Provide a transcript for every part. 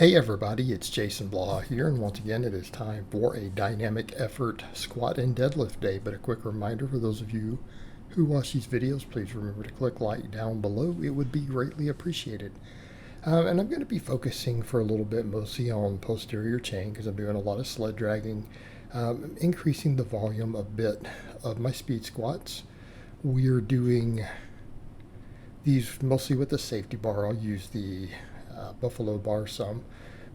Hey everybody, it's Jason Blaha here, and once again it is time for a dynamic effort squat and deadlift day. But a quick reminder for those of you who watch these videos, please remember to click like down below. It would be greatly appreciated. And I'm going to be focusing for a little bit mostly on posterior chain because I'm doing a lot of sled dragging, increasing the volume a bit of my speed squats. We're doing these mostly with the safety bar. I'll use the Buffalo bar some,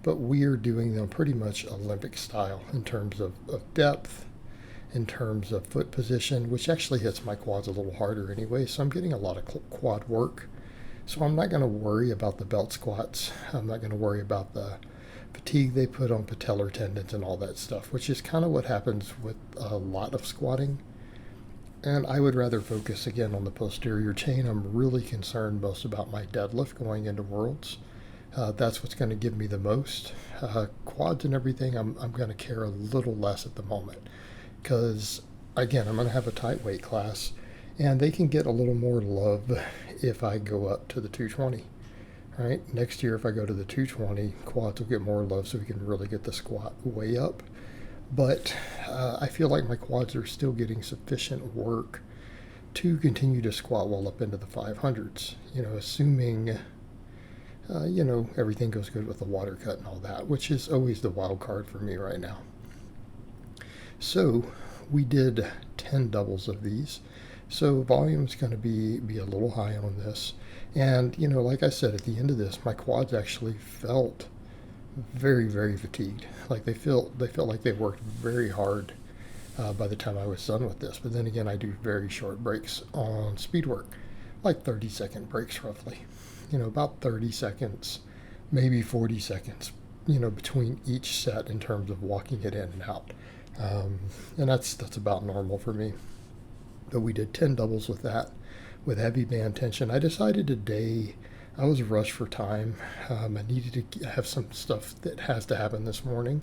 but we're doing them pretty much Olympic style in terms of depth, in terms of foot position, which actually hits my quads a little harder anyway, so I'm getting a lot of quad work. So I'm not going to worry about the belt squats. I'm not going to worry about the fatigue they put on patellar tendons and all that stuff, which is kind of what happens with a lot of squatting. And I would rather focus again on the posterior chain. I'm really concerned most about my deadlift going into Worlds. That's what's going to give me the most. Quads and everything, I'm going to care a little less at the moment. Because, again, I'm going to have a tight weight class. And they can get a little more love if I go up to the 220. Right? Next year, if I go to the 220, quads will get more love so we can really get the squat way up. But I feel like my quads are still getting sufficient work to continue to squat well up into the 500s. Assuming everything goes good with the water cut and all that, which is always the wild card for me right now. So we did 10 doubles of these. So volume's going to be a little high on this. And, like I said, at the end of this, my quads actually felt very, very fatigued. Like they felt like they worked very hard by the time I was done with this. But then again, I do very short breaks on speed work, like 30-second breaks roughly. About 30 seconds, maybe 40 seconds, between each set in terms of walking it in and out. And that's about normal for me. But we did 10 doubles with that, with heavy band tension. I decided today I was rushed for time. I needed to have some stuff that has to happen this morning.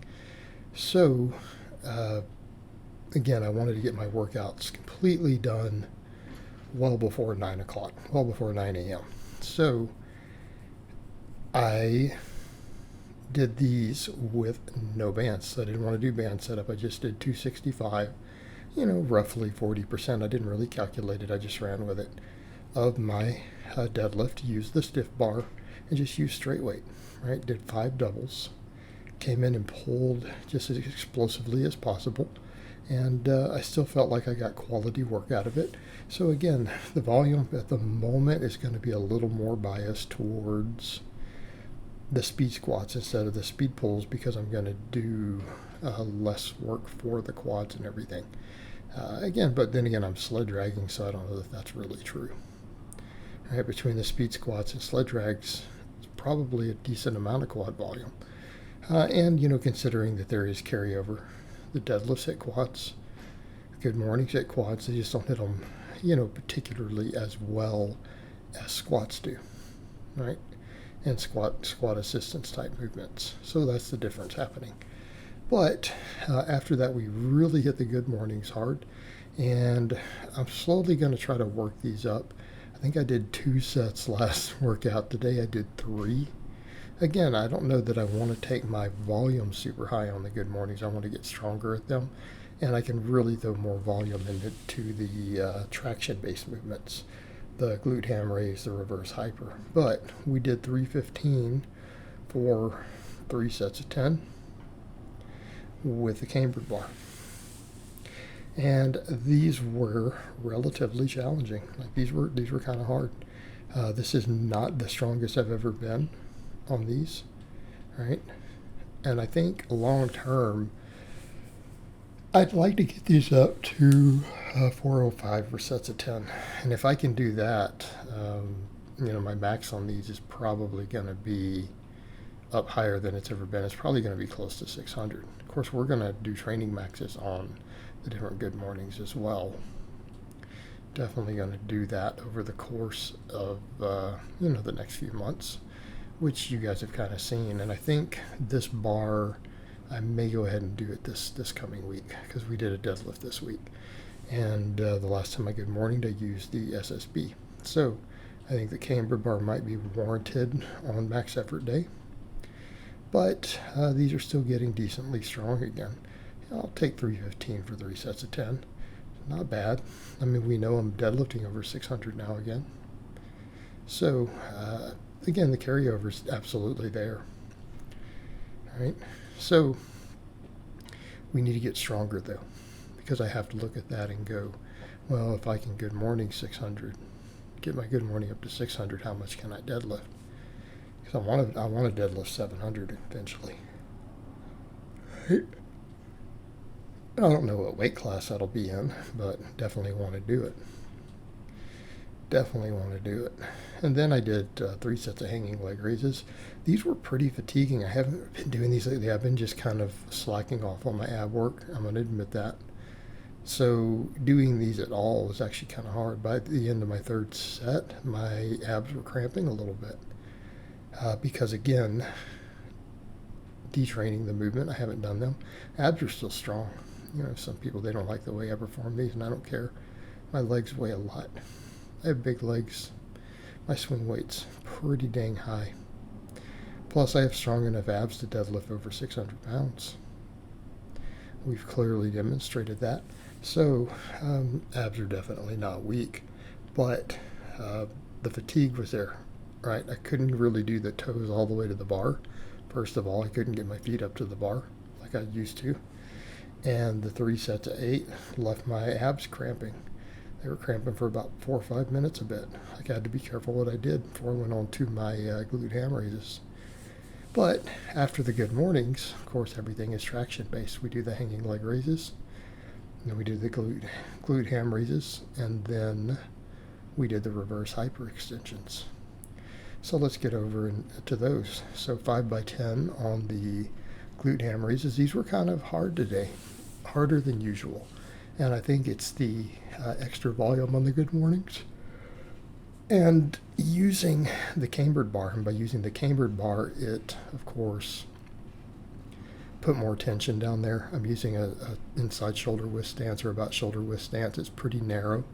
So, again, I wanted to get my workouts completely done well before 9 o'clock, well before 9 a.m. So I did these with no bands. I didn't want to do band setup. I just did 265, roughly 40%. I didn't really calculate it. I just ran with it. Of my deadlift, used the stiff bar and just used straight weight, right? Did 5 doubles, came in and pulled just as explosively as possible. And I still felt like I got quality work out of it. So again, the volume at the moment is going to be a little more biased towards the speed squats instead of the speed pulls because I'm going to do less work for the quads and everything. But then again, I'm sled dragging, so I don't know if that's really true. Right, between the speed squats and sled drags, it's probably a decent amount of quad volume. And considering that there is carryover. The deadlifts hit quads, good mornings hit quads. They just don't hit them, particularly as well as squats do, right? And squat assistance type movements. So that's the difference happening. But after that, we really hit the good mornings hard, and I'm slowly going to try to work these up. I think I did 2 sets last workout. Today I did 3. Again, I don't know that I want to take my volume super high on the good mornings. I want to get stronger at them, and I can really throw more volume into the traction-based movements, the glute ham raise, the reverse hyper. But we did 315 for 3 sets of 10 with the cambered bar. And these were relatively challenging. Like these were kind of hard. This is not the strongest I've ever been on these, right? And I think long term, I'd like to get these up to 405 for sets of 10. And if I can do that, my max on these is probably going to be up higher than it's ever been. It's probably going to be close to 600. Of course, we're going to do training maxes on the different good mornings as well. Definitely going to do that over the course of, the next few months, which you guys have kind of seen. And I think this bar, I may go ahead and do it this coming week because we did a deadlift this week. And the last time I good morning, I used the SSB. So I think the camber bar might be warranted on max effort day. But these are still getting decently strong again. I'll take 315 for 3 sets of 10. Not bad. I mean, we know I'm deadlifting over 600 now again. So, again, the carryover is absolutely there. All right. So, we need to get stronger, though, because I have to look at that and go, well, if I can good morning 600, get my good morning up to 600, how much can I deadlift? Because I want to deadlift 700 eventually. Right? I don't know what weight class that'll be in, but definitely want to do it. Definitely want to do it. And then I did 3 sets of hanging leg raises. These were pretty fatiguing. I haven't been doing these lately. I've been just kind of slacking off on my ab work. I'm going to admit that. So doing these at all was actually kind of hard. By the end of my 3rd set, my abs were cramping a little bit. Because again, detraining the movement, I haven't done them. Abs are still strong. You know, some people, they don't like the way I perform these, and I don't care. My legs weigh a lot. I have big legs. My swing weight's pretty dang high. Plus, I have strong enough abs to deadlift over 600 pounds. We've clearly demonstrated that. So, abs are definitely not weak, but the fatigue was there, right? I couldn't really do the toes all the way to the bar. First of all, I couldn't get my feet up to the bar like I used to. And the 3 sets of 8 left my abs cramping. They were cramping for about 4 or 5 minutes a bit. Like I had to be careful what I did before I went on to my glute ham raises. But after the good mornings, of course, everything is traction based. We do the hanging leg raises, and then we do the glute ham raises, and then we did the reverse hyperextensions. So let's get over to those. So 5 by 10 on the glute ham raises. These were kind of hard today, harder than usual. And I think it's the extra volume on the good mornings. And using the cambered bar, and by using the cambered bar, it, of course, put more tension down there. I'm using a inside shoulder width stance, or about shoulder width stance. It's pretty narrow.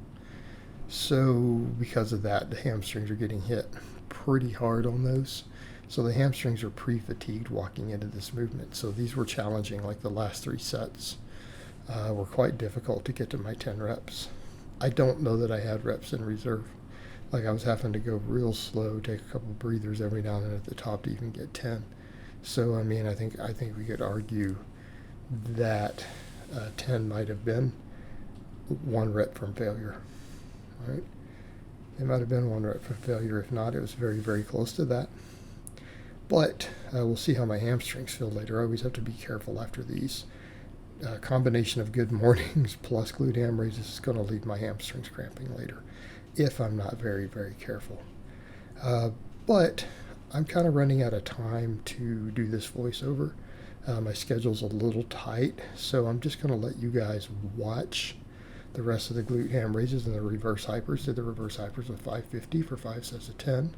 So because of that, the hamstrings are getting hit pretty hard on those. So the hamstrings are pre-fatigued walking into this movement. So these were challenging, like the last 3 sets were quite difficult to get to my 10 reps. I don't know that I had reps in reserve. Like I was having to go real slow, take a couple breathers every now and then at the top to even get 10. So I mean, I think we could argue that 10 might have been 1 rep from failure. Right? It might have been 1 rep from failure. If not, it was very, very close to that. But we'll see how my hamstrings feel later. I always have to be careful after these. Combination of good mornings plus glute ham raises is going to leave my hamstrings cramping later if I'm not very, very careful. But I'm kind of running out of time to do this voiceover. My schedule's a little tight, so I'm just going to let you guys watch the rest of the glute ham raises and the reverse hypers. Did the reverse hypers with 550 for 5 sets of 10.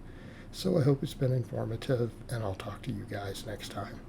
So I hope it's been informative, and I'll talk to you guys next time.